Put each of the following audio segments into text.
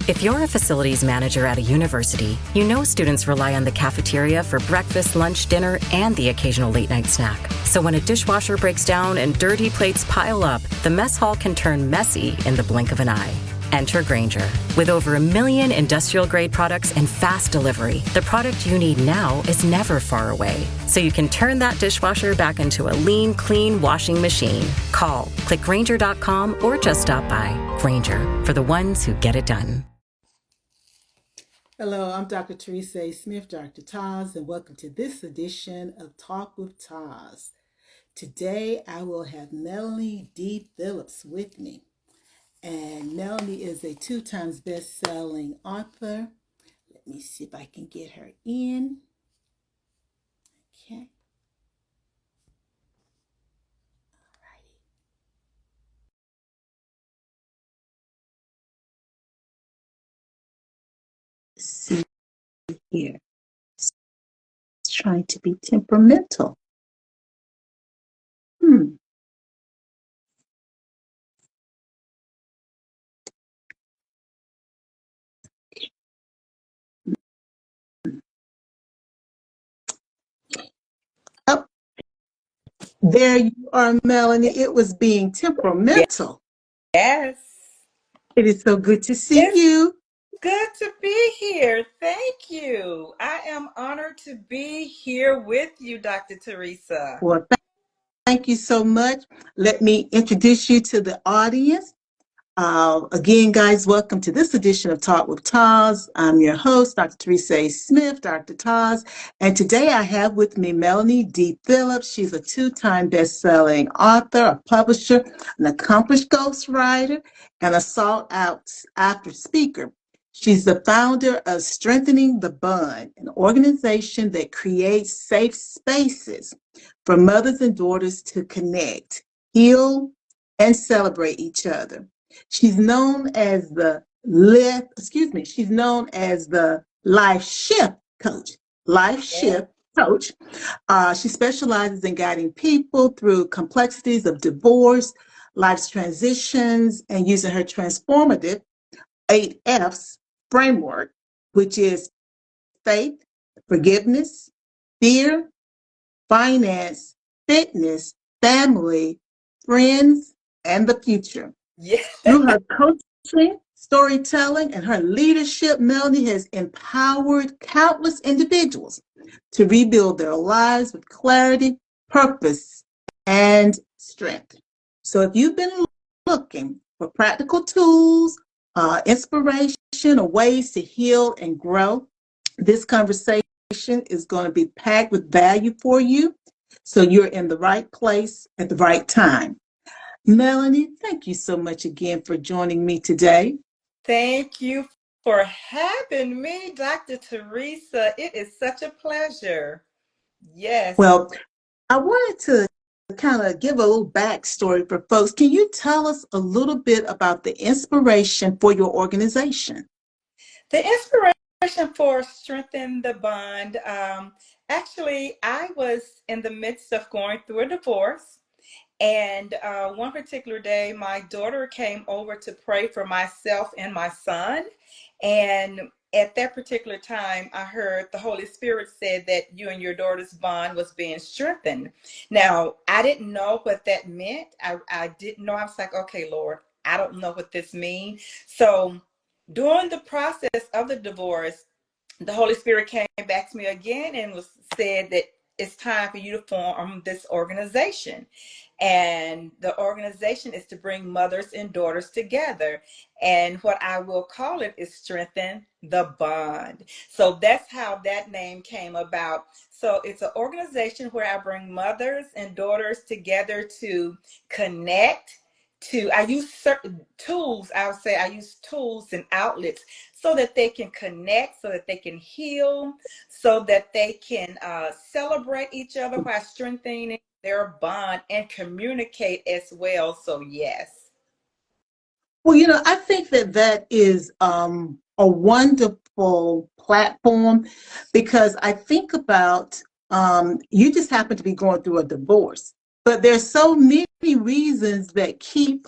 If you're a facilities manager at a university, you know students rely on the cafeteria for breakfast, lunch, dinner, and the occasional late-night snack. So when a dishwasher breaks down and dirty plates pile up, the mess hall can turn messy in the blink of an eye. Enter Grainger. With over 1 million industrial-grade products and fast delivery, the product you need now is never far away. So you can turn that dishwasher back into a lean, clean washing machine. Call, click Grainger.com, or just stop by. Grainger, for the ones who get it done. Hello, I'm Dr. Teresa A. Smith, Dr. TAS, and welcome to this edition of Talk with TAS. Today, I will have Melanie D. Phillips with me. And Melanie is a 2-time best-selling author. Let me see if I can get her in. Okay. See here. It's trying to be temperamental. Oh, there you are, Melanie. It was being temperamental. Yes. It is so good to see you. Good to be here. Thank you. I am honored to be here with you, Dr. Teresa. Well, thank you so much. Let me introduce you to the audience. Again, guys, welcome to this edition of Talk with TAS. I'm your host, Dr. Teresa A. Smith, Dr. TAS, and today I have with me Melanie D. Phillips. She's a 2-time best-selling author, a publisher, an accomplished ghostwriter, and a sought-after speaker. She's the founder of Strengthening the Bond, an organization that creates safe spaces for mothers and daughters to connect, heal, and celebrate each other. She's known as the Life Shift Coach. She specializes in guiding people through complexities of divorce, life's transitions, and using her transformative 8 F's framework, which is faith, forgiveness, fear, finance, fitness, family, friends, and the future. Yes. Through her coaching, storytelling, and her leadership, Melanie has empowered countless individuals to rebuild their lives with clarity, purpose, and strength. So if you've been looking for practical tools, inspiration, or ways to heal and grow, this conversation is going to be packed with value for you. So you're in the right place at the right time. Melanie, thank you so much again for joining me today. Thank you for having me, Dr. Teresa. It is such a pleasure. Yes. Well, I wanted to kind of give a little backstory for folks. Can you tell us a little bit about the inspiration for your organization? The inspiration for Strengthen the Bond, actually, I was in the midst of going through a divorce. And one particular day, my daughter came over to pray for myself and my son. And at that particular time, I heard the Holy Spirit said that you and your daughter's bond was being strengthened. Now, I didn't know what that meant. I didn't know. I was like, okay, Lord, I don't know what this means. So during the process of the divorce, the Holy Spirit came back to me again and said that it's time for you to form this organization. And the organization is to bring mothers and daughters together. And what I will call it is Strengthen the Bond. So that's how that name came about. So it's an organization where I bring mothers and daughters together to connect. I use certain tools, I use tools and outlets so that they can connect, so that they can heal, so that they can celebrate each other by strengthening their bond and communicate as well. So yes. Well, I think that is a wonderful platform, because I think about you just happen to be going through a divorce, but there's so many reasons that keep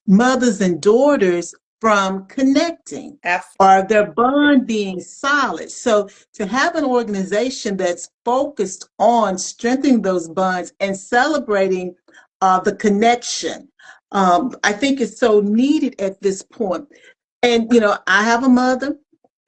mothers and daughters from connecting Absolutely. or their bond being solid. So to have an organization that's focused on strengthening those bonds and celebrating the connection, I think is so needed at this point. And, I have a mother,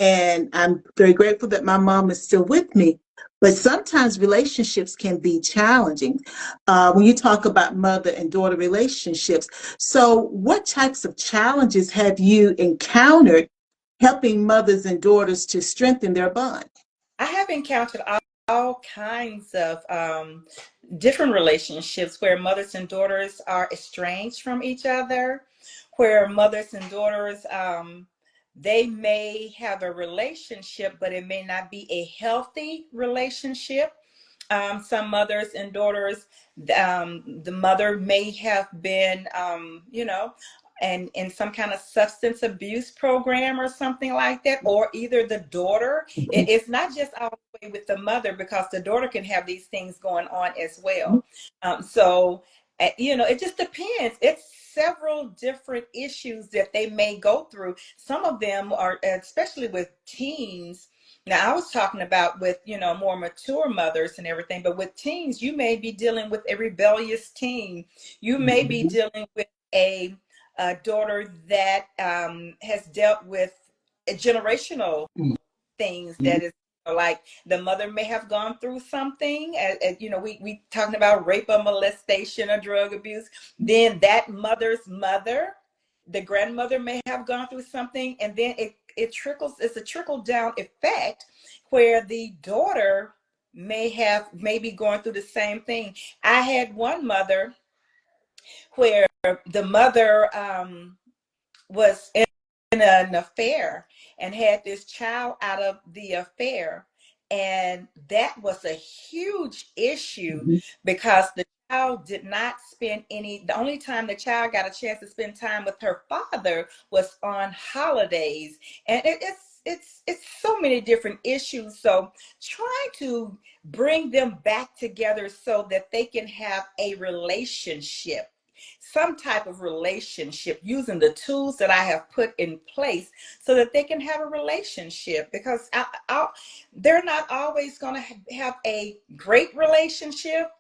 and I'm very grateful that my mom is still with me. But sometimes relationships can be challenging when you talk about mother and daughter relationships. So, what types of challenges have you encountered helping mothers and daughters to strengthen their bond? I have encountered all kinds of different relationships where mothers and daughters are estranged from each other, where mothers and daughters, they may have a relationship, but it may not be a healthy relationship. Some mothers and daughters, the mother may have been, and in some kind of substance abuse program or something like that, or either the daughter. It's not just all the way with the mother, because the daughter can have these things going on as well. It just depends. It's several different issues that they may go through. Some of them are, especially with teens. Now, I was talking about with, more mature mothers and everything, but with teens, you may be dealing with a rebellious teen. You may be dealing with a daughter that has dealt with generational things, that is, like, the mother may have gone through something, we talking about rape or molestation or drug abuse. Then that mother's mother, the grandmother, may have gone through something, and then it trickles. It's a trickle down effect where the daughter may be going through the same thing. I had one mother where the mother was in an affair and had this child out of the affair. And that was a huge issue because the child did not spend the only time the child got a chance to spend time with her father was on holidays. And it's so many different issues. So trying to bring them back together so that they can have a relationship, some type of relationship, using the tools that I have put in place so that they can have a relationship, because they're not always going to have a great relationship,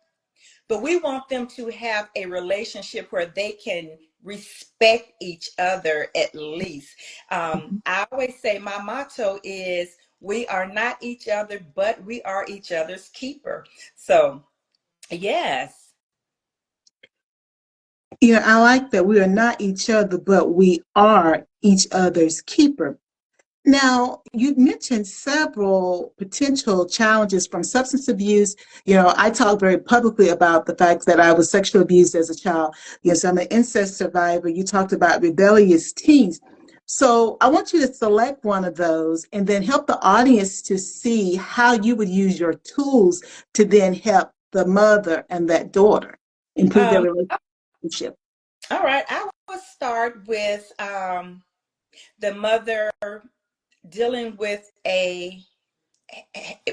but we want them to have a relationship where they can respect each other at least. I always say my motto is, we are not each other, but we are each other's keeper. So, yes. I like that we are not each other, but we are each other's keeper. Now, you mentioned several potential challenges from substance abuse. I talk very publicly about the fact that I was sexually abused as a child. So I'm an incest survivor. You talked about rebellious teens. So I want you to select one of those and then help the audience to see how you would use your tools to then help the mother and that daughter improve their relationship. All right, I will start with the mother dealing with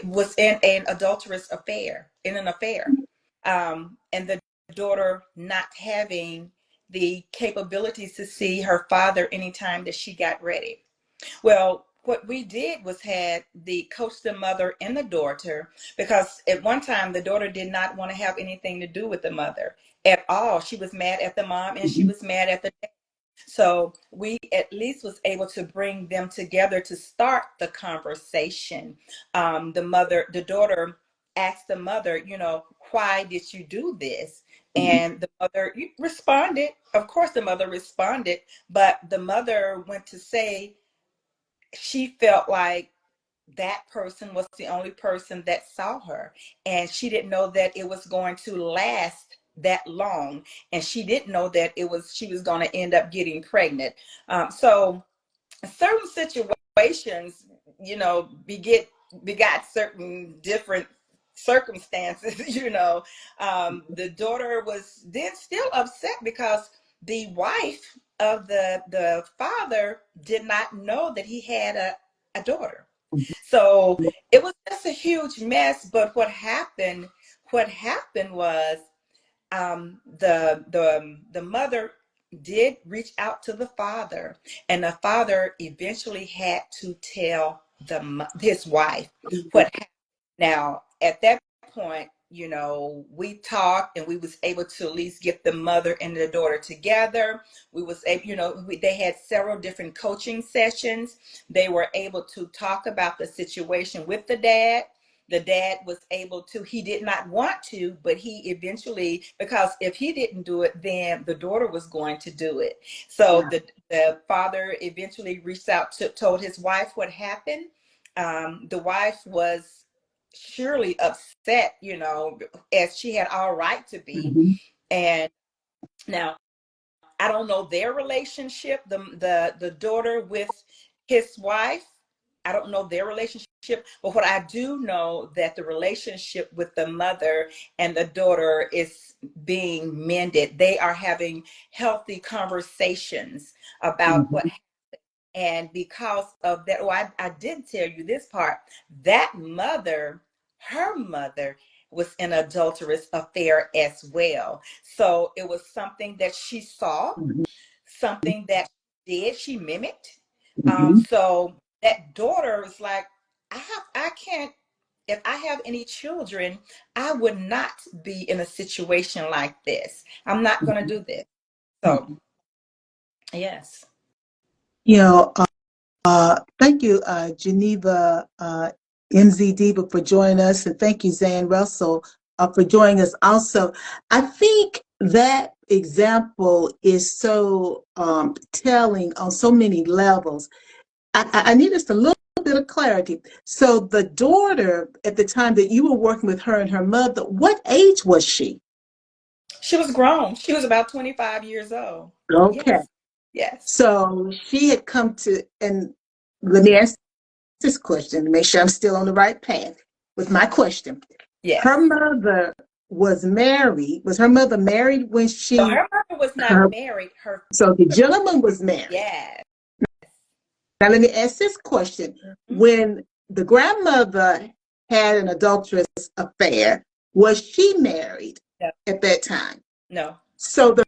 was in an adulterous affair, and the daughter not having the capabilities to see her father anytime that she got ready. Well, what we did was had coach the mother and the daughter, because at one time the daughter did not want to have anything to do with the mother at all. She was mad at the mom and she was mad at the dad. So we at least was able to bring them together to start the conversation. The daughter asked the mother, why did you do this? And the mother responded. Of course, the mother responded, but the mother went to say she felt like that person was the only person that saw her, and she didn't know that it was going to last that long, and she didn't know that she was going to end up getting pregnant. So certain situations, begot certain different circumstances. The daughter was then still upset because the wife of the father did not know that he had a daughter. So it was just a huge mess. But what happened was the mother did reach out to the father, and the father eventually had to tell his wife what happened. Now, at that point, we talked and we was able to at least get the mother and the daughter together. We was able, they had several different coaching sessions. They were able to talk about the situation with the dad. The dad was able to, he did not want to, but he eventually, because if he didn't do it, then the daughter was going to do it. So the father eventually reached out to, told his wife what happened. The wife was surely upset, as she had all right to be. Mm-hmm. And now, I don't know their relationship, the daughter with his wife. I don't know their relationship, but what I do know that the relationship with the mother and the daughter is being mended. They are having healthy conversations about what Mm-hmm. happened. And because of that, I didn't tell you this part, that mother, her mother was in an adulterous affair as well. So it was something that she saw, something that she mimicked. Mm-hmm. So that daughter was like, I can't, if I have any children, I would not be in a situation like this. I'm not going to do this. So, Mm-hmm. yes. You know, thank you, Geneva MZ Diva, for joining us, and thank you, Zan Russell, for joining us also. I think that example is so telling on so many levels. I need just a little bit of clarity. So the daughter, at the time that you were working with her and her mother, what age was she? She was grown. She was about 25 years old. Okay. Yes. Yes. So she had come to, and let me ask this question to make sure I'm still on the right path with my question. Yes. Her mother was married. Was her mother married when So she, her mother was not her, married. Her so the gentleman was married. Yes. Now let me ask this question. Mm-hmm. When the grandmother had an adulterous affair, was she married No. at that time? No. So the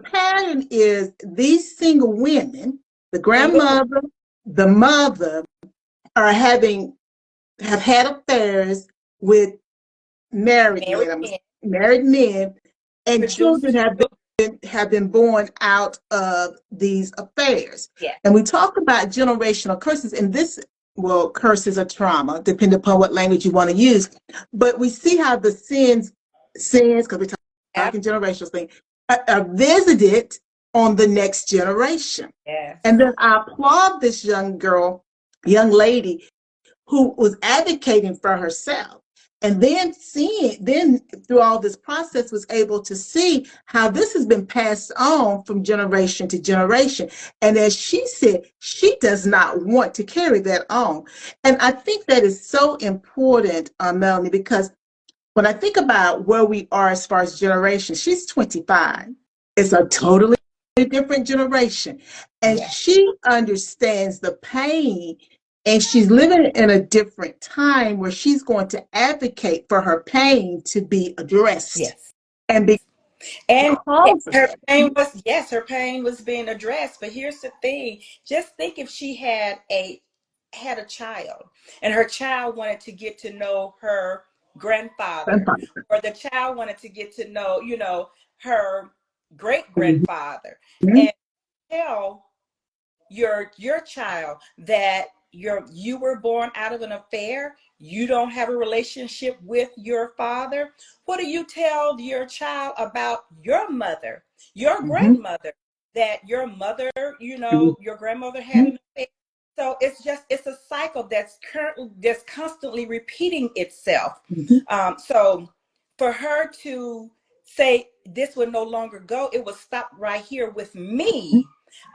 pattern is these single women, the Single. grandmother, the mother, are have had affairs with married Married men, men. married men, and children Produced children. have been born out of these affairs. Yes. And we talk about generational curses, and this, well, curses or trauma, depending upon what language you want to use. But we see how the sins, because we're talking generational thing, are visited on the next generation. Yes. And then I applaud this young lady who was advocating for herself. And then then through all this process was able to see how this has been passed on from generation to generation. And as she said, she does not want to carry that on. And I think that is so important, Melanie, because when I think about where we are as far as generation, she's 25. It's a totally different generation. And Yes. she understands the pain, and she's living in a different time where she's going to advocate for her pain to be addressed. Yes. And And because of her that, pain was, yes, her pain was being addressed. But here's the thing. Just think if she had a child and her child wanted to get to know her grandfather, or the child wanted to get to know, her great grandfather, and tell your child that you were born out of an affair, you don't have a relationship with your father. What do you tell your child about your mother, your grandmother, that your mother, your grandmother had an affair? So it's a cycle that's constantly repeating itself. So for her to say this would no longer go, it would stop right here with me.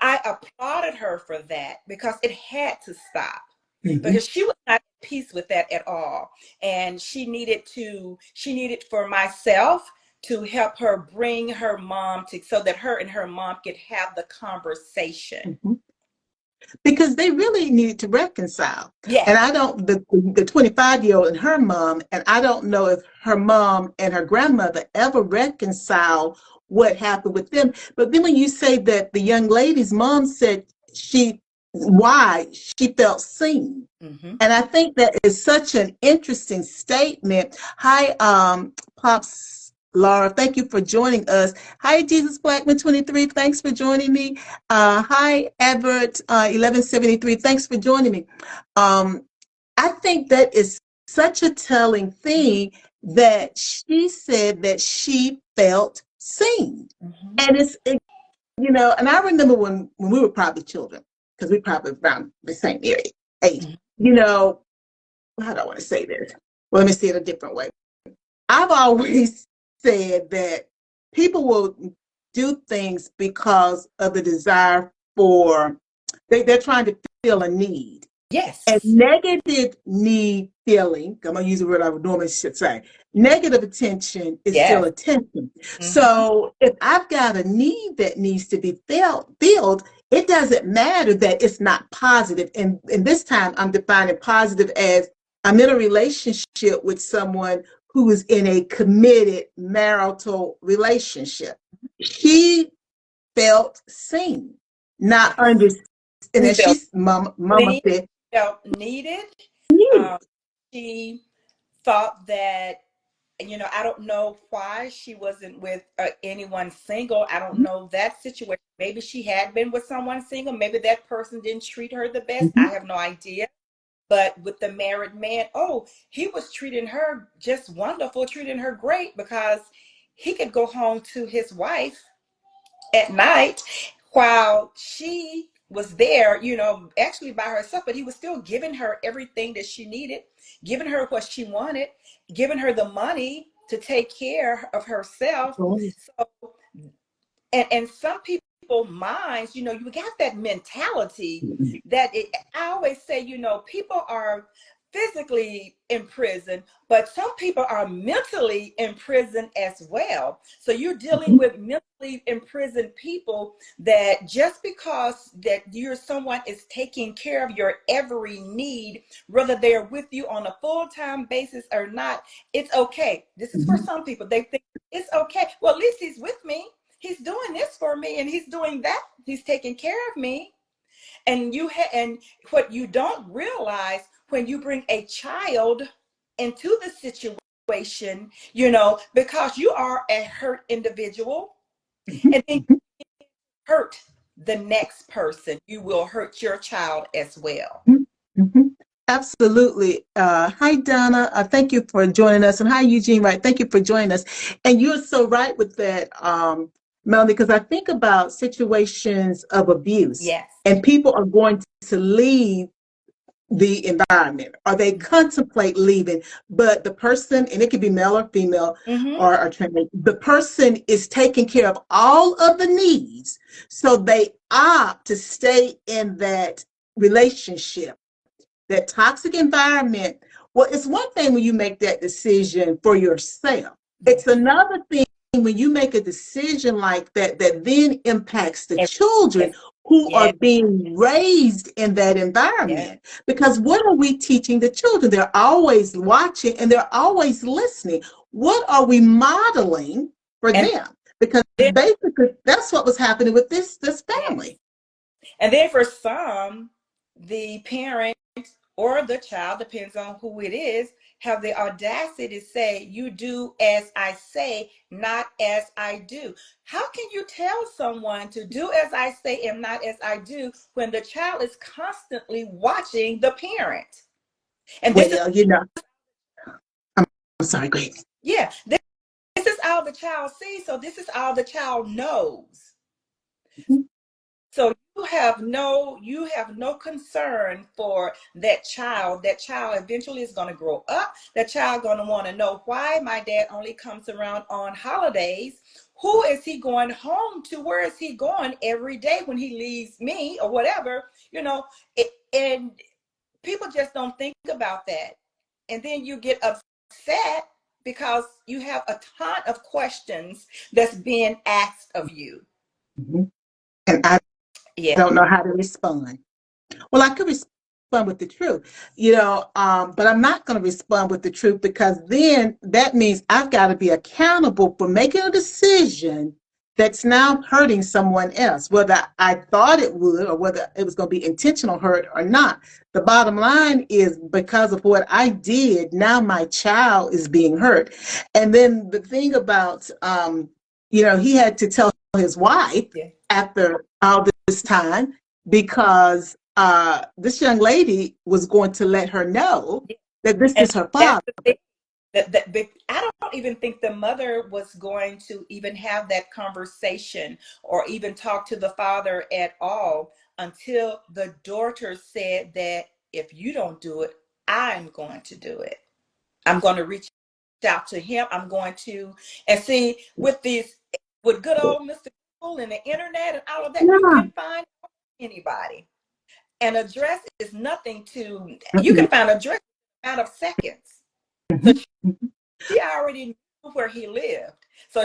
I applauded her for that because it had to stop, because she was not at peace with that at all. And she needed for myself to help her bring her mom so that her and her mom could have the conversation. Because they really needed to reconcile. Yes. And I don't, the 25-year-old and her mom, and I don't know if her mom and her grandmother ever reconciled what happened with them. But then when you say that the young lady's mom said why she felt seen. Mm-hmm. And I think that is such an interesting statement. Hi, Pops Laura, thank you for joining us. Hi, Jesus Blackman 23, thanks for joining me. Hi, Everett 1173, thanks for joining me. I think that is such a telling thing that she said that she felt seen. Mm-hmm. And and I remember when we were probably children, because we probably around the same age, how do I want to say this? Well, let me say it a different way. I've always said that people will do things because of the desire they're trying to fill a need. And Yes. negative need feeling, I'm going to use a word I would normally should say, negative attention is still Yes. attention. Mm-hmm. So if I've got a need that needs to be filled, it doesn't matter that it's not positive. And this time I'm defining positive as I'm in a relationship with someone who is in a committed marital relationship. She felt seen, not understood. And She then felt Mama clean, said, felt needed. "Hmm, Um, she thought that, I don't know why she wasn't with anyone single. I don't know that situation. Maybe she had been with someone single. Maybe that person didn't treat her the best. I have no idea. But with the married man, he was treating her just wonderful, treating her great because he could go home to his wife at night while she was there, actually by herself, but he was still giving her everything that she needed, giving her what she wanted, giving her the money to take care of herself. So, and some people minds, you got that mentality I always say, people are physically in prison, but some people are mentally in prison as well. So you're dealing with mentally imprisoned people that just because that someone is taking care of your every need, whether they're with you on a full-time basis or not, it's okay. This is for some people. They think it's okay. Well, at least he's with me. He's doing this for me and he's doing that. He's taking care of me. And and what you don't realize when you bring a child into the situation, because you are a hurt individual, and then you hurt the next person, you will hurt your child as well. Mhm. Absolutely. Hi, Donna. Thank you for joining us. And hi, Eugene Wright. Thank you for joining us. And you're so right with that, Melanie, because I think about situations of abuse Yes. and people are going to leave the environment or they contemplate leaving, but the person, and it could be male or female or trans, the person is taking care of all of the needs. So they opt to stay in that relationship, that toxic environment. Well, it's one thing when you make that decision for yourself. It's another thing when you make a decision like that then impacts the children who are being raised in that environment. Because what are we teaching the children? They're always watching and they're always listening. What are we modeling for them? Because basically that's what was happening with this family. And then for some, the parent or the child, depends on who it is, have the audacity to say, you do as I say, not as I do. How can you tell someone to do as I say and not as I do when the child is constantly watching the parent? And this I'm sorry, go ahead. Yeah, this is all the child sees, so this is all the child knows. So you have no concern for that child. That child eventually is going to grow up. That child going to want to know why my dad only comes around on holidays. Who is he going home to? Where is he going every day when he leaves me or whatever? And people just don't think about that. And then you get upset because you have a ton of questions that's being asked of you. And I don't know how to respond. Well, I could respond with the truth, but I'm not going to respond with the truth because then that means I've got to be accountable for making a decision that's now hurting someone else, whether I thought it would or whether it was going to be intentional hurt or not. The bottom line is because of what I did, now my child is being hurt. And then the thing about, he had to tell his wife after all this time because this young lady was going to let her know that this is her father. I don't even think the mother was going to even have that conversation or even talk to the father at all until the daughter said that if you don't do it, I'm going to do it. I'm going to reach out to him. I'm going to, and see, with good old Mr. Google and the internet and all of that, you can find anybody. An address is nothing to, you can find an address in a matter of seconds. So she already knew where he lived. So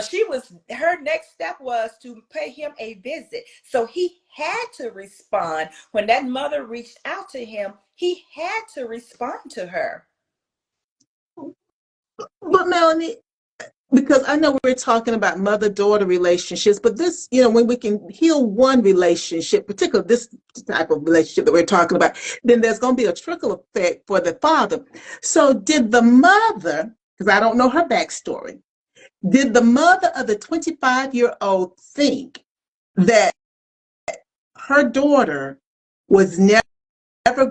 her next step was to pay him a visit. So he had to respond. When that mother reached out to him, he had to respond to her. But Melanie, because I know we're talking about mother-daughter relationships, but this, when we can heal one relationship, particularly this type of relationship that we're talking about, then there's going to be a trickle effect for the father. So did the mother, because I don't know her backstory, did the mother of the 25-year-old think that her daughter was never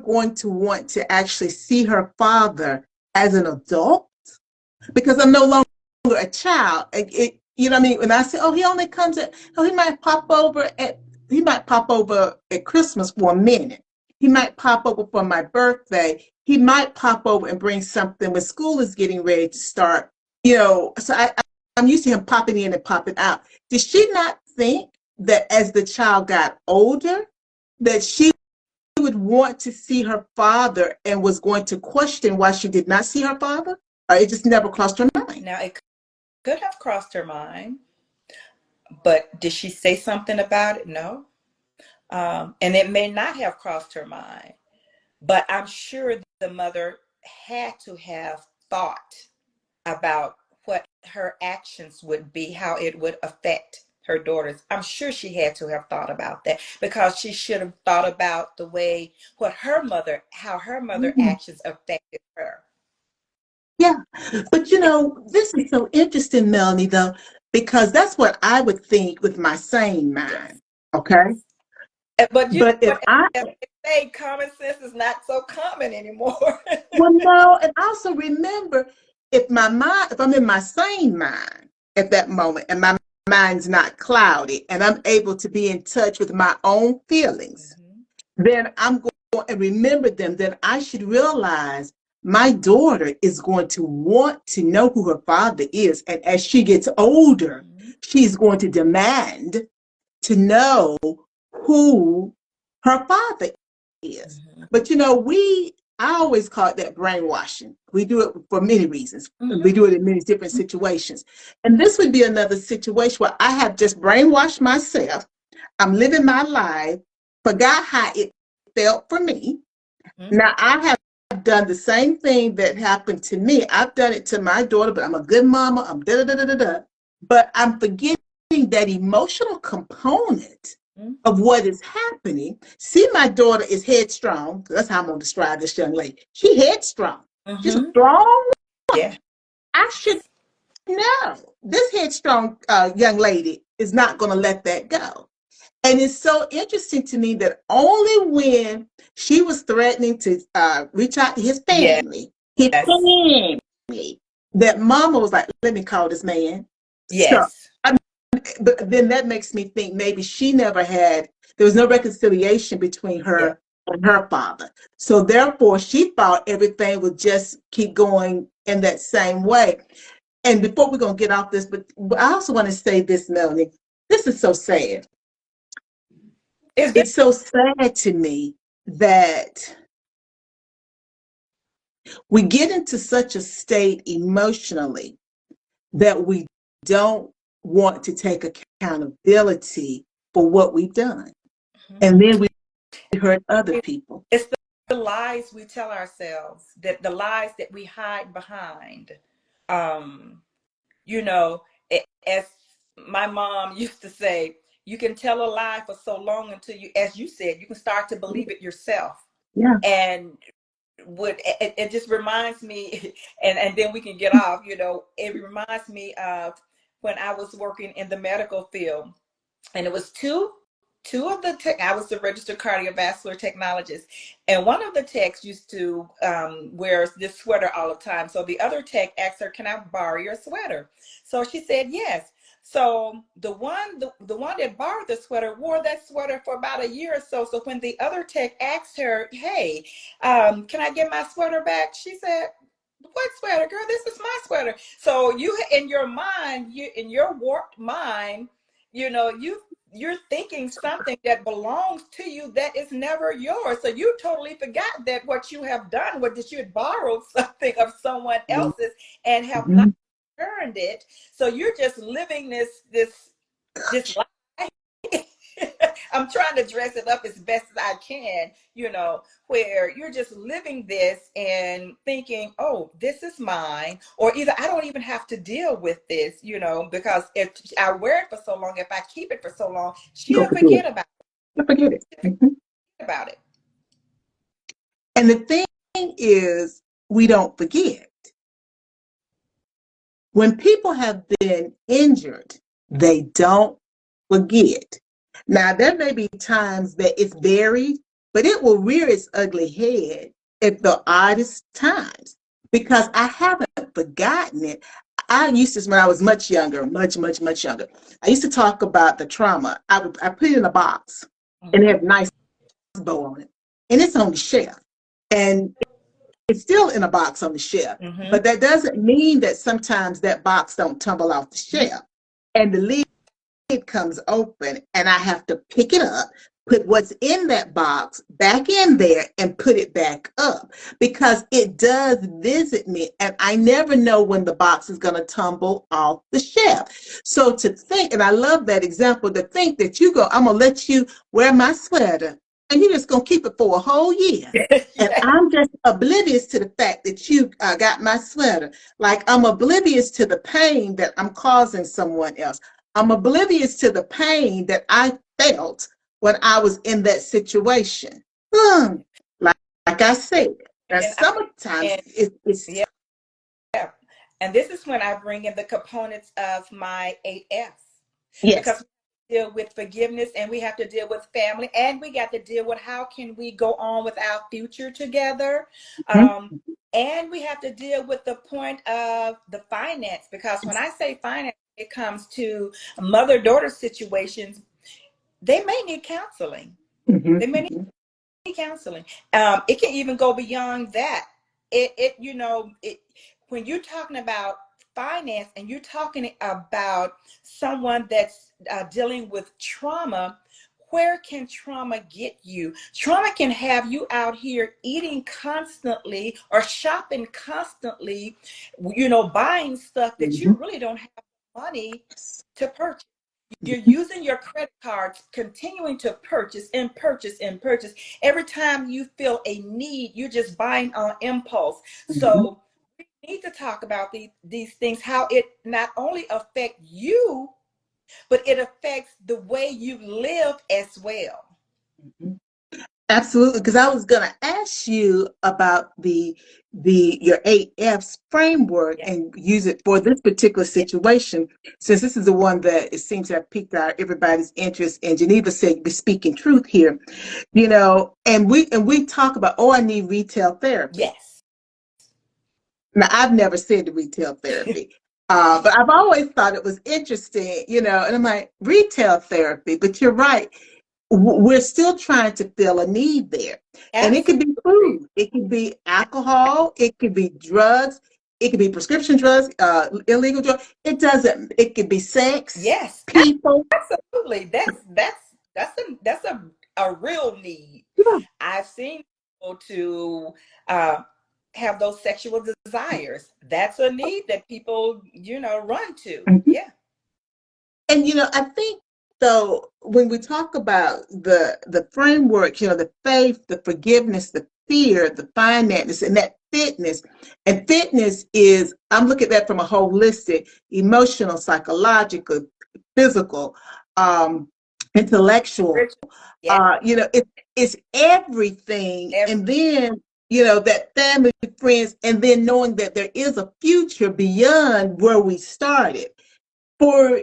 going to want to actually see her father as an adult? Because I'm no longer a child. You know what I mean? When I say, he only comes he might pop over at Christmas for a minute. He might pop over for my birthday. He might pop over and bring something when school is getting ready to start. So I'm used to him popping in and popping out. Did she not think that as the child got older, that she would want to see her father and was going to question why she did not see her father? Or it just never crossed her mind? Now, it could have crossed her mind, but did she say something about it? No. And it may not have crossed her mind, but I'm sure the mother had to have thought about what her actions would be, how it would affect her daughters. I'm sure she had to have thought about that because she should have thought about how her mother actions affected her. Yeah, but this is so interesting, Melanie, though, because that's what I would think with my sane mind. Okay. But if they say, common sense is not so common anymore. Well, no, and also remember, if I'm in my sane mind at that moment, and my mind's not cloudy, and I'm able to be in touch with my own feelings, then I'm going to remember them. Then I should realize my daughter is going to want to know who her father is, and as she gets older, she's going to demand to know who her father is. But I always call it that brainwashing. We do it for many reasons. We do it in many different situations. And this would be another situation where I have just brainwashed myself. I'm living my life, forgot how it felt for me. Now I have done the same thing that happened to me. I've done it to my daughter, but I'm a good mama. I'm da-da-da-da-da. But I'm forgetting that emotional component of what is happening. See, my daughter is headstrong. That's how I'm going to describe this young lady. She's headstrong. She's a strong woman. Yeah. I should know this headstrong young lady is not going to let that go. And it's so interesting to me that only when she was threatening to reach out to his family, that mama was like, let me call this man. Yes. So, but then that makes me think maybe there was no reconciliation between her and her father. So therefore, she thought everything would just keep going in that same way. And before we're going to get off this, but I also want to say this, Melanie, this is so sad. It's so sad to me that we get into such a state emotionally that we don't want to take accountability for what we've done. And then we hurt other people. It's the lies we tell ourselves, that the lies that we hide behind. As my mom used to say, you can tell a lie for so long until you, as you said, you can start to believe it yourself. Yeah. And it just reminds me, and then we can get off, it reminds me of when I was working in the medical field, and it was two of the tech. I was the registered cardiovascular technologist, and one of the techs used to wear this sweater all the time. So the other tech asked her, "Can I borrow your sweater?" So she said yes. So the one that borrowed the sweater wore that sweater for about a year or so. So when the other tech asked her, "Hey, can I get my sweater back?" She said, "What sweater, girl? This is my sweater." So you, in your mind, in your warped mind, you're thinking something that belongs to you that is never yours. So you totally forgot that what you have done was that you had borrowed something of someone else's and have not Mhm. earned it. So you're just living this life. I'm trying to dress it up as best as I can, where you're just living this and thinking, oh, this is mine, or either I don't even have to deal with this, because if I wear it for so long, if I keep it for so long, You she'll gonna forget forget it. about You forget it. it. Mhm. About it. And the thing is, we don't forget. When people have been injured, they don't forget. Now, there may be times that it's buried, but it will rear its ugly head at the oddest times because I haven't forgotten it. I used to, when I was much younger, much, much, much younger, I used to talk about the trauma. I put it in a box and it Mm-hmm. had a nice bow on it, and it's on the shelf. And it's still in a box on the shelf, Mm-hmm. but that doesn't mean that sometimes that box don't tumble off the shelf and the lid comes open and I have to pick it up, put what's in that box back in there and put it back up because it does visit me and I never know when the box is going to tumble off the shelf. So to think, and I love that example, to think that you go, I'm going to let you wear my sweater and you're just going to keep it for a whole year. And Yeah. I'm just oblivious to the fact that you got my sweater. Like I'm oblivious to the pain that I'm causing someone else. I'm oblivious to the pain that I felt when I was in that situation. Hmm. Like, like I said, that And sometimes and it's yeah, and this is when I bring in the components of my 8Fs, yes. because we deal with forgiveness and we have to deal with family and we got to deal with how can we go on with our future together. Mhm. And we have to deal with the point of the finance, because when I say finance, it comes to mother-daughter situations, they may need counseling. Mhm. They may need counseling. It can even go beyond that. When you're talking about finance and you're talking about someone that's dealing with trauma, where can trauma get you? Trauma can have you out here eating constantly or shopping constantly, buying stuff that you Mhm. really don't have money to purchase. You're using your credit cards, continuing to purchase and purchase and purchase. Every time you feel a need, you're just buying on impulse. Mhm. So we need to talk about these things, how it not only affect you, but it affects the way you live as well. Mhm. Absolutely, because I was going to ask you about the your 8Fs framework Yeah, and use it for this particular yeah, situation, since this is the one that it seems to have piqued everybody's interest. And Geneva said, "We're speaking truth here," and we talk about, oh, I need retail therapy. yes. Now, I've never said the retail therapy, but I've always thought it was interesting, and I'm like, retail therapy, but you're right. We're still trying to fill a need there. And it could be Absolutely. food, it could be alcohol, it could be drugs, it could be prescription drugs, illegal drugs. It could be sex, Yes, people. absolutely. That's a real need. Yeah. I've seen people to uh, have those sexual desires. That's a need that people, run to. Mhm. Yeah. And I think though when we talk about the framework, the faith, the forgiveness, the fear, the finance, and that fitness, and fitness is I'm looking at that from a holistic, emotional, psychological, physical, intellectual. Yeah. It's everything. Every, And then, that family, friends, and then knowing that there is a future beyond where we started. For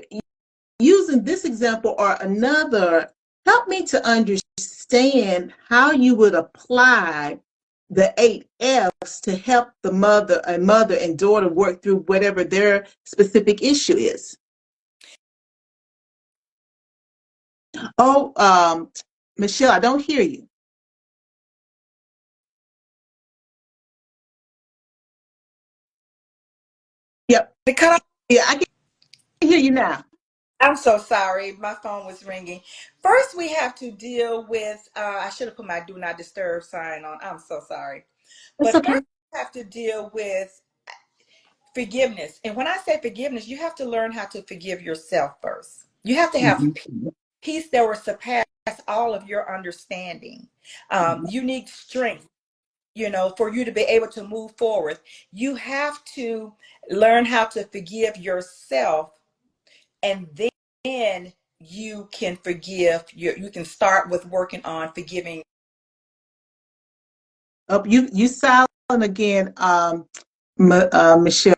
using this example or another, help me to understand how you would apply the 8 F's to help the mother and daughter work through whatever their specific issue is. Oh, Michelle, I don't hear you. Yep. Yeah, I can hear you now. I'm so sorry. My phone was ringing. First, we have to deal with, I should have put my do not disturb sign on. I'm so sorry. That's But okay. first, we have to deal with forgiveness. And when I say forgiveness, you have to learn how to forgive yourself first. You have to have Mhm. peace that will surpass all of your understanding. You need strength, for you to be able to move forward. You have to learn how to forgive yourself, and then you can you can start with working on forgiving. Oh, you silent again, Michelle.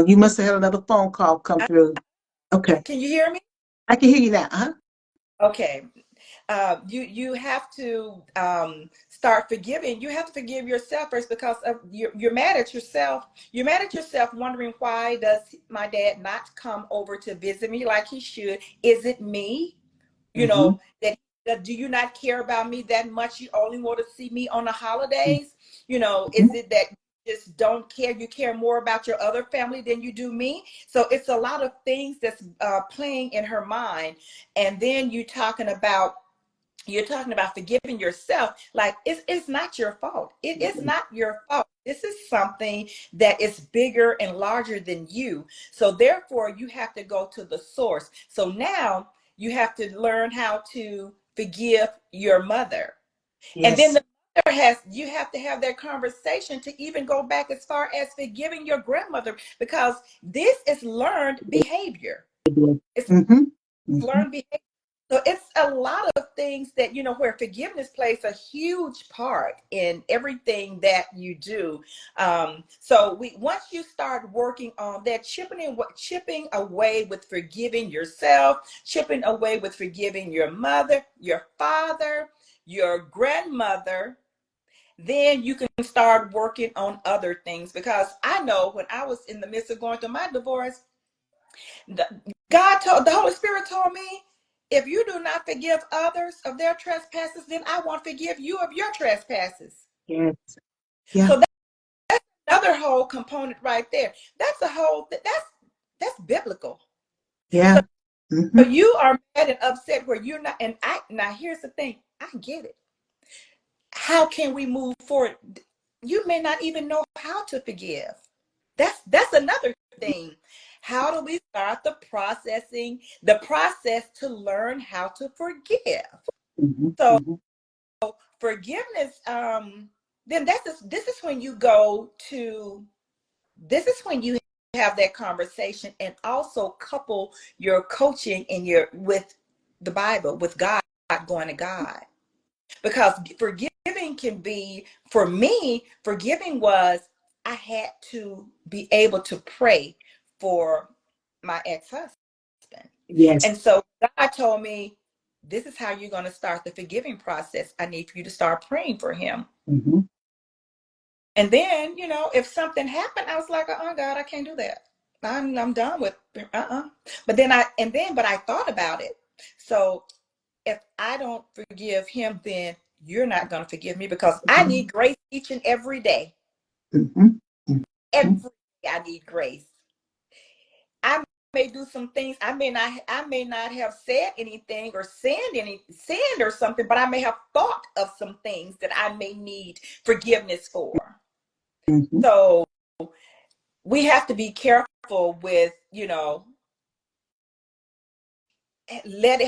You must have had another phone call come through. Okay, Can you hear me? I can hear you now. Uh-huh. Okay. You have to start forgiving. You have to forgive yourself first, because you're mad at yourself. You're mad at yourself, wondering, why does my dad not come over to visit me like he should? Is it me? Mm-hmm. That do you not care about me that much? You only want to see me on the holidays? Is it that you just don't care? You care more about your other family than you do me? So it's a lot of things that's playing in her mind. And then you're talking about forgiving yourself. Like, it's not your fault. It's not your fault. This is something that is bigger and larger than you. So therefore, you have to go to the source. So now you have to learn how to forgive your mother. And then Yes. you have to have that conversation to even go back as far as forgiving your grandmother, because this is learned behavior. It's Mm-hmm. Mm-hmm. learned behavior. So it's a lot of things that, where forgiveness plays a huge part in everything that you do. So once you start working on that, chipping away with forgiving yourself, chipping away with forgiving your mother, your father, your grandmother, then you can start working on other things. Because I know when I was in the midst of going through my divorce, the Holy Spirit told me, if you do not forgive others of their trespasses, then I won't forgive you of your trespasses. Yes. Yeah. So that's another whole component right there. That's biblical. So, Yeah. Mm-hmm. you are mad and upset where you're not, and now here's the thing, I get it. How can we move forward? You may not even know how to forgive. That's another thing. How do we start the process to learn how to forgive? Mm-hmm. So Mm-hmm. forgiveness, then this is when you go to this is when you have that conversation, and also couple your coaching and your with the Bible, with God, going to God. Because forgiving can be, for me, forgiving was, I had to be able to pray for my ex-husband. Yes. And so God told me, this is how you're going to start the forgiving process. I need for you to start praying for him. Mm-hmm. And then, if something happened, I was like, God, I can't do that. I'm done with But I thought about it. So if I don't forgive him, then you're not going to forgive me, because I need grace each and every day. Mm-hmm. Every Mm-hmm. day I need grace. I may do some things. I may not have said anything or sinned or something, but I may have thought of some things that I may need forgiveness for. Mm-hmm. So we have to be careful with,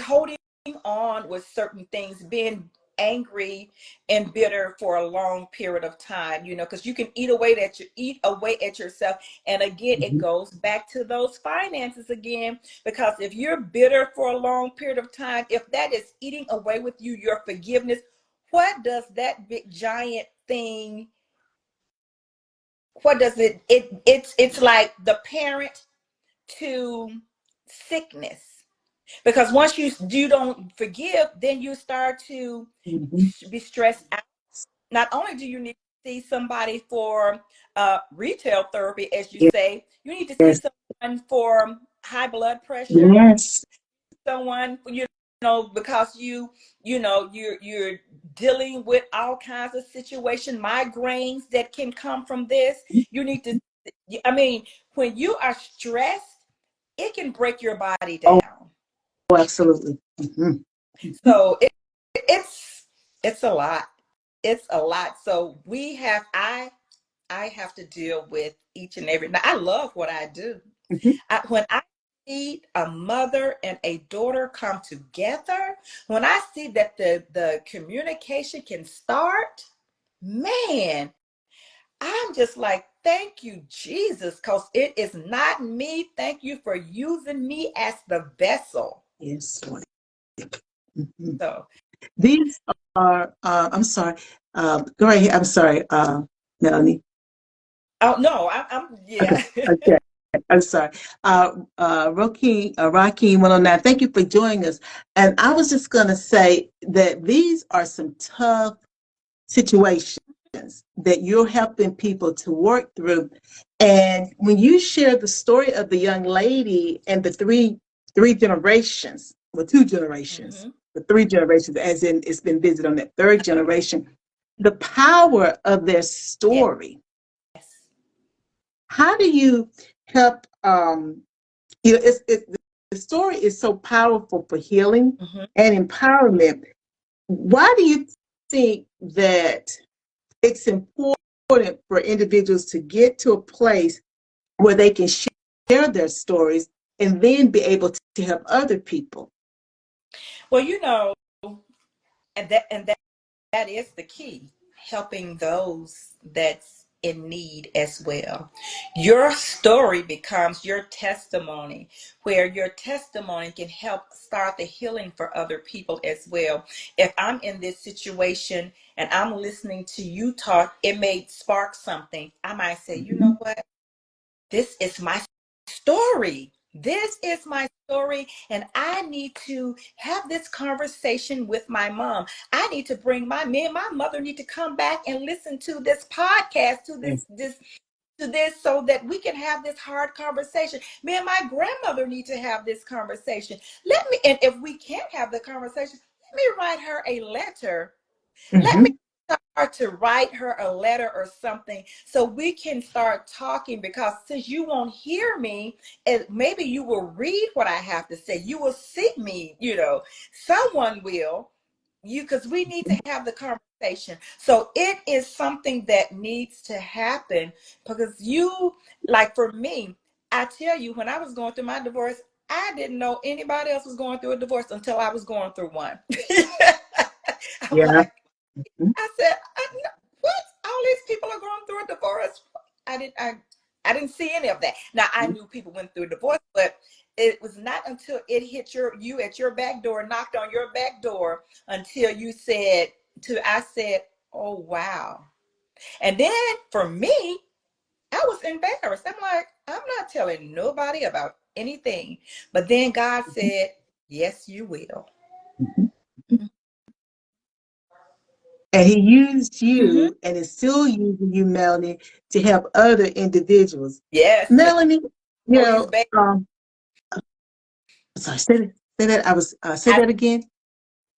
holding on with certain things, being angry and bitter for a long period of time, because you can eat away at yourself. And again, it goes back to those finances again, because if you're bitter for a long period of time, if that is eating away with you, your forgiveness, what does that big giant thing, what does it's like the parent to sickness. Because once you don't forgive, then you start to be stressed out. Not only do you need to see somebody for retail therapy, as you say, you need to see Yes. someone for high blood pressure, Yes. someone, because you're dealing with all kinds of situations, migraines that can come from this. You need to, I mean, when you are stressed, it can break your body Oh, down. absolutely. So it's a lot. It's a lot. So I have to deal with each and every. Now I love what I do. When I see a mother and a daughter come together, when I see that the communication can start, man, I'm just like, thank you, Jesus, because it is not me. Thank you for using me as the vessel. Yes. So, These are, I'm sorry, go right here. I'm sorry, Melanie. oh no, I'm Okay, yeah. okay. I'm sorry. Rakeem 109, thank you for joining us. And I was just going to say that these are some tough situations that you're helping people to work through. And when you share the story of the young lady and the three generations, well, two generations, the three generations, as in it's been visited on that third generation, the power of their Yes. story. How do you help? The story is so powerful for healing and empowerment. Why do you think that it's important for individuals to get to a place where they can share their stories and then be able to help other people? Well, and that is the key, helping those that's in need as well. Your story becomes your testimony, where your testimony can help start the healing for other people as well. If I'm in this situation and I'm listening to you talk, it may spark something. I might say, you know what? This is my story. This is my story, and I need to have this conversation with my mom. I need to bring me and my mother need to come back and listen to this podcast, to this, so that we can have this hard conversation. Me and my grandmother need to have this conversation. And if we can't have the conversation, let me write her a letter. Let me start to write her a letter or something so we can start talking, because since you won't hear me, and maybe you will read what I have to say. You will see me, someone will, because we need to have the conversation. So it is something that needs to happen, because like for me, I tell you, when I was going through my divorce, I didn't know anybody else was going through a divorce until I was going through one. I'm Yeah. like, I said, what? All these people are going through a divorce. I didn't see any of that. Now I knew people went through a divorce, but it was not until it hit you at your back door, knocked on your back door, until I said, oh wow. And then for me, I was embarrassed. I'm like, I'm not telling nobody about anything. But then God said, yes, you will. And he used Mm-hmm. you and is still using you, Melanie, to help other individuals. Yes, to Melanie, you all these know, babies. sorry, say that. Say that again.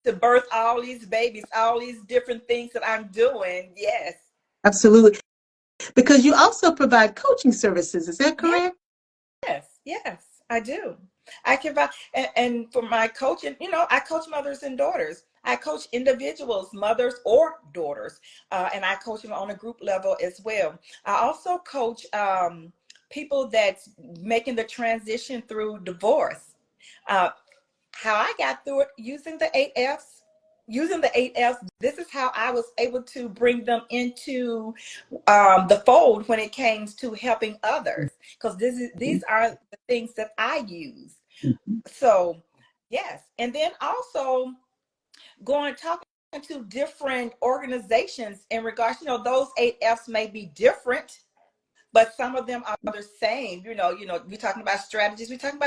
To birth all these babies, all these different things that I'm doing. Yes. Absolutely. Because you also provide coaching services. Is that Yes, correct? yes, I do. I can, and for my coaching, I coach mothers and daughters. I coach individuals, mothers or daughters, and I coach them on a group level as well. I also coach people that's making the transition through divorce. Uh, how I got through it using the 8 F's. using the 8Fs, this is how I was able to bring them into the fold when it came to helping others, because these are the things that I use. So yes, and then also talking to different organizations in regards, those 8Fs may be different, but some of them are the same. We're talking about strategies, we're talking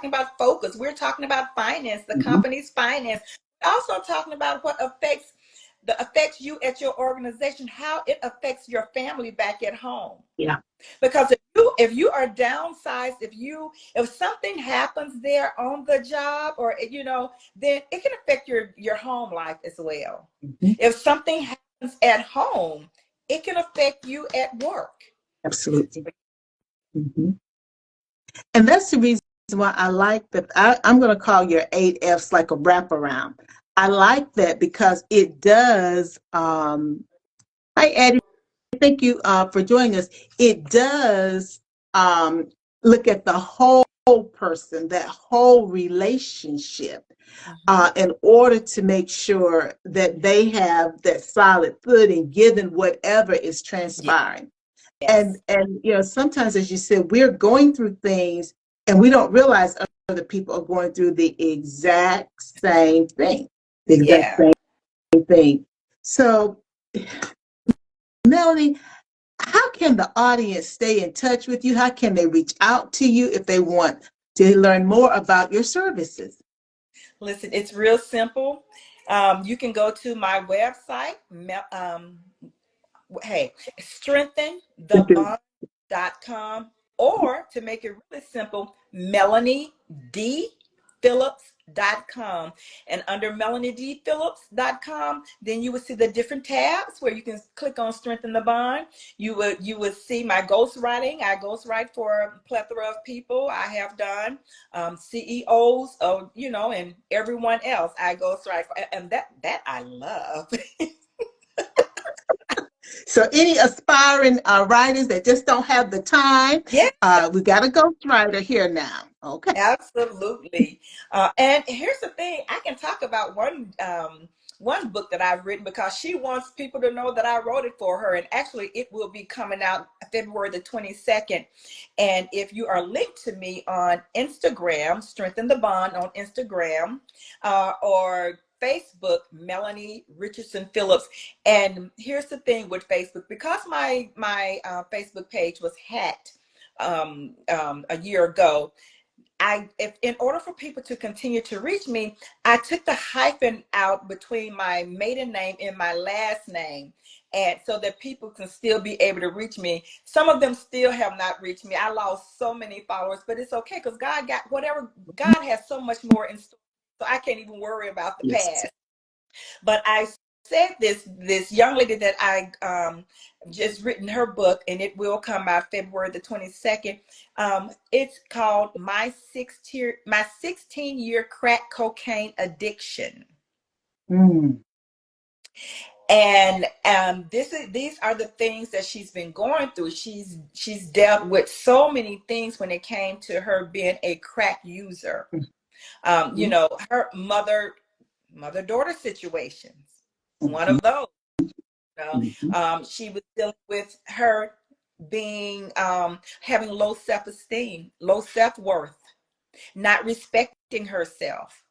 about focus, we're talking about finance, the company's finance. We're also talking about what affects you at your organization, how it affects your family back at home. Yeah. Because if you are downsized, if something happens there on the job, or then it can affect your home life as well. If something happens at home, it can affect you at work. Absolutely. And that's the reason why I like that. I'm going to call your 8Fs like a wraparound. I like that because it does. Hi, Eddie. Thank you for joining us. It does look at the whole person, that whole relationship, in order to make sure that they have that solid footing given whatever is transpiring. Yes. And sometimes, as you said, we're going through things and we don't realize other people are going through the exact same thing. The exact same thing. So, Melanie, how can the audience stay in touch with you? How can they reach out to you if they want to learn more about your services? Listen, it's real simple. You can go to my website, strengthenthebond.com, or to make it really simple, Melanie D. Phillips.com. And under MelanieDPhillips.com, then you will see the different tabs where you can click on Strengthen the Bond. You would see my ghostwriting. I ghostwrite for a plethora of people. I have done CEOs, and everyone else I ghostwrite for, and that I love. So any aspiring writers that just don't have the time, we got a ghostwriter here now. Okay. Absolutely. And here's the thing, I can talk about one book that I've written, because she wants people to know that I wrote it for her. And actually it will be coming out February the 22nd. And if you are linked to me on Instagram, Strengthen the Bond on Instagram, or Facebook, Melanie Richardson Phillips. And here's the thing with Facebook, because my Facebook page was hacked a year ago, if in order for people to continue to reach me, I took the hyphen out between my maiden name and my last name, and so that people can still be able to reach me. Some of them still have not reached me. I lost so many followers, but it's okay, because God has so much more in store, so I can't even worry about the past. But I said this young lady that I just written her book, and it will come out February the 22nd. It's called My 16-Year Crack Cocaine Addiction. And these are the things that she's been going through. She's dealt with so many things when it came to her being a crack user. Her mother-daughter situations. One of those. She was dealing with her being having low self-esteem, low self-worth, not respecting herself,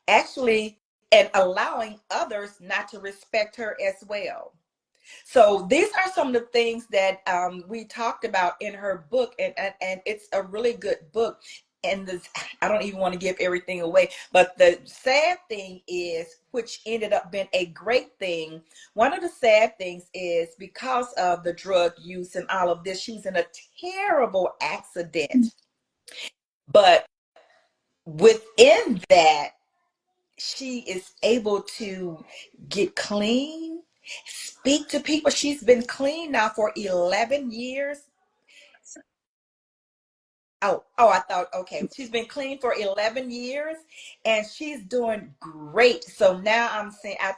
actually, and allowing others not to respect her as well. So these are some of the things that we talked about in her book, and it's a really good book. And I don't even want to give everything away, but the sad thing is, which ended up being a great thing, one of the sad things is, because of the drug use and all of this, she was in a terrible accident. But within that, she is able to get clean, speak to people. She's been clean now for 11 years. I thought, okay, she's been clean for 11 years and she's doing great. So now I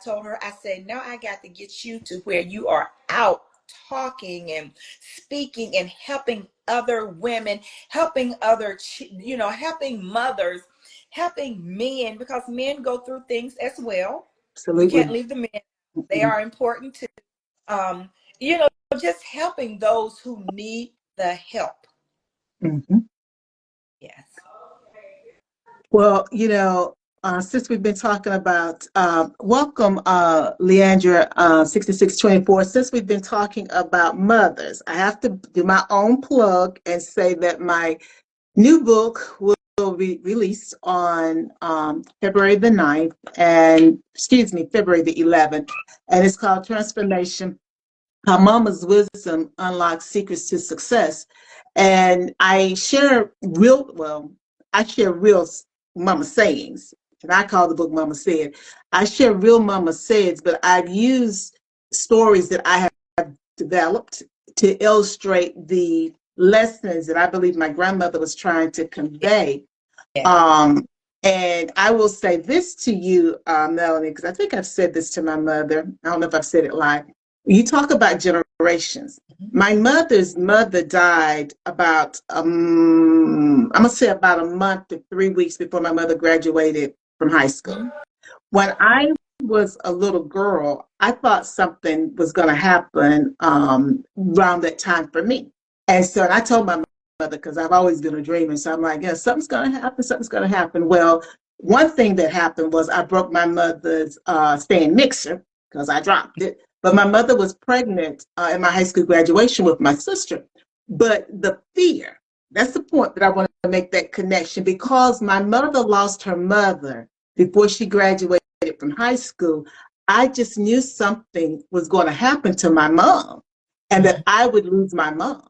told her, I said, now I got to get you to where you are out talking and speaking and helping other women, helping helping mothers, helping men, because men go through things as well. We can't Absolutely. leave the men. They are important too. Um, you know, just helping those who need the help. Mm-hmm. Yes. Well, since we've been talking about, welcome, Leandra, 6624, since we've been talking about mothers, I have to do my own plug and say that my new book will be released on February the 9th, February the 11th, and it's called Transformation: How Mama's Wisdom Unlocks Secrets to Success. And I share real mama sayings, and I call the book Mama Said. I share real mama sayings, but I've used stories that I have developed to illustrate the lessons that I believe my grandmother was trying to convey. Yeah. And I will say this to you, Melanie, because I think I've said this to my mother. I don't know if I've said it live. You talk about generations. My mother's mother died about, I'm going to say about a month to 3 weeks before my mother graduated from high school. When I was a little girl, I thought something was going to happen around that time for me. And so I told my mother, because I've always been a dreamer, so I'm like, yeah, something's going to happen, something's going to happen. Well, one thing that happened was I broke my mother's stand mixer because I dropped it. But my mother was pregnant in my high school graduation with my sister. But the fear, that's the point that I want to make that connection, because my mother lost her mother before she graduated from high school. I just knew something was going to happen to my mom and that I would lose my mom.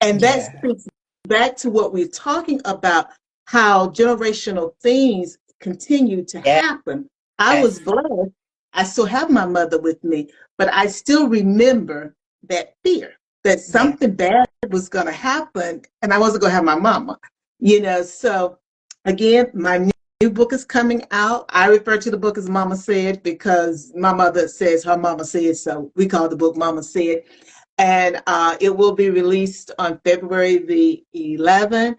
And that speaks back to what we're talking about, how generational things continue to happen. I was blessed. I still have my mother with me, but I still remember that fear that something bad was going to happen and I wasn't going to have my mama. So again, my new book is coming out. I refer to the book as Mama Said because my mother says her mama said, so we call the book Mama Said. And it will be released on February the 11th.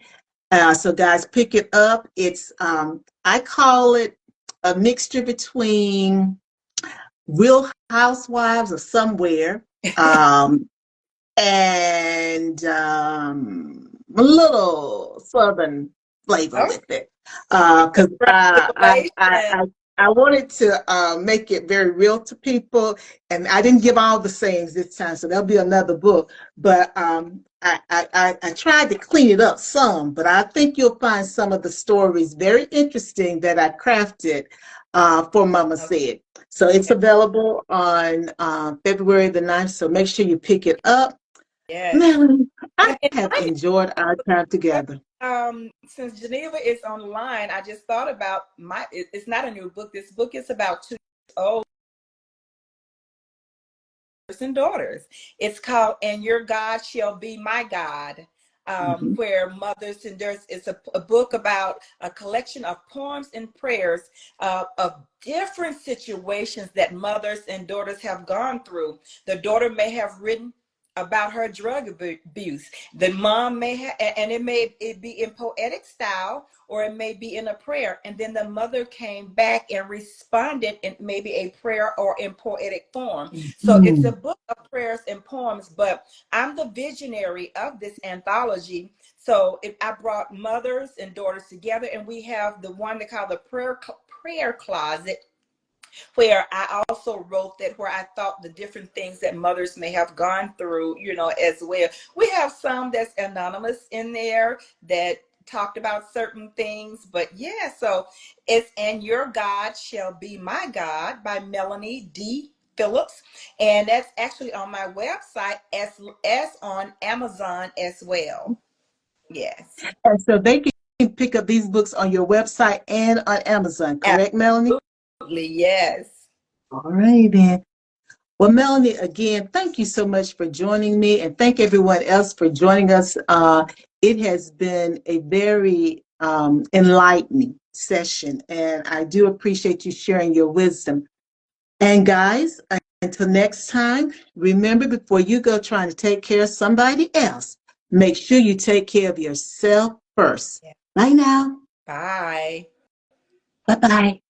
So guys, pick it up. It's, I call it a mixture between Real Housewives of Somewhere and a little Southern flavor with it. Because I wanted to make it very real to people, and I didn't give all the sayings this time, so there'll be another book. But I tried to clean it up some, but I think you'll find some of the stories very interesting that I crafted for Mama Said. So it's available on February the 9th, so make sure you pick it up. Yes. Melanie, I have enjoyed our time together. Since Geneva is online, I just thought about it's not a new book. This book is about 2 years old and daughters. It's called And Your God Shall Be My God. Where mothers and daughters, it's a book about a collection of poems and prayers of different situations that mothers and daughters have gone through. The daughter may have written about her drug abuse. The mom may have, and it may be in poetic style, or it may be in a prayer. And then the mother came back and responded in maybe a prayer or in poetic form. So it's a book of prayers and poems, but I'm the visionary of this anthology. So I brought mothers and daughters together, and we have the one they call the prayer closet, where I also wrote that, where I thought the different things that mothers may have gone through, as well. We have some that's anonymous in there that talked about certain things, but so it's And Your God Shall Be My God by Melanie D. Phillips, and that's actually on my website as on Amazon as well. Yes. And so they can pick up these books on your website and on Amazon, correct, Melanie? Absolutely, yes. All right, then. Well, Melanie, again, thank you so much for joining me, and thank everyone else for joining us. It has been a very enlightening session, and I do appreciate you sharing your wisdom. And guys, until next time, remember, before you go trying to take care of somebody else, make sure you take care of yourself first. Bye now. Bye. Bye-bye.